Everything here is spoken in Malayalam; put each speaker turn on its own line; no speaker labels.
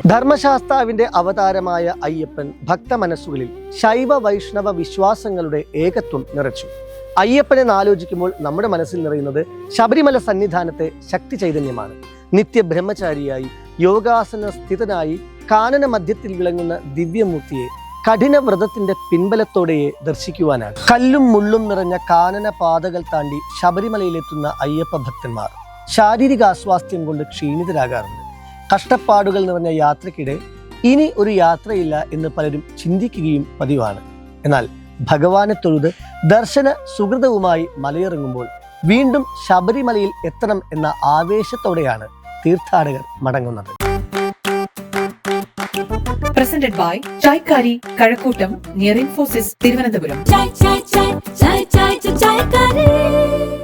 ധർമ്മശാസ്താവിന്റെ അവതാരമായ അയ്യപ്പൻ ഭക്തമനസ്സുകളിൽ ശൈവ വൈഷ്ണവ വിശ്വാസങ്ങളുടെ ഏകത്വം നിറച്ചു. അയ്യപ്പനെ ആലോചിക്കുമ്പോൾ നമ്മുടെ മനസ്സിൽ നിറയുന്നത് ശബരിമല സന്നിധാനത്തെ ശക്തി ചൈതന്യമാണ്. നിത്യ ബ്രഹ്മചാരിയായി യോഗാസന സ്ഥിതനായി കാനന മധ്യത്തിൽ വിളങ്ങുന്ന ദിവ്യമൂർത്തിയെ കഠിന വ്രതത്തിന്റെ പിൻബലത്തോടെയെ ദർശിക്കുവാനാണ്. കല്ലും മുള്ളും നിറഞ്ഞ കാനന പാതകൾ താണ്ടി ശബരിമലയിലെത്തുന്ന അയ്യപ്പ ഭക്തന്മാർ ശാരീരിക ആസ്വാസ്ഥ്യം കൊണ്ട് ക്ഷീണിതരാകാറുണ്ട്. കഷ്ടപ്പാടുകൾ നിറഞ്ഞ യാത്രക്കിടെ ഇനി ഒരു യാത്രയില്ല എന്ന് പലരും ചിന്തിക്കുകയും പതിവാണ്. എന്നാൽ ഭഗവാനെ തൊഴുത് ദർശന സുഹൃതവുമായി മലയിറങ്ങുമ്പോൾ വീണ്ടും ശബരിമലയിൽ എത്തണം എന്ന ആവേശത്തോടെയാണ് തീർത്ഥാടകർ മടങ്ങുന്നത്.
Presented by Chaikari, Kazhakkottam, near Infosys, Thiruvananthapuram.
Chai, chai, chai, chai, chai, chai, Chaikari.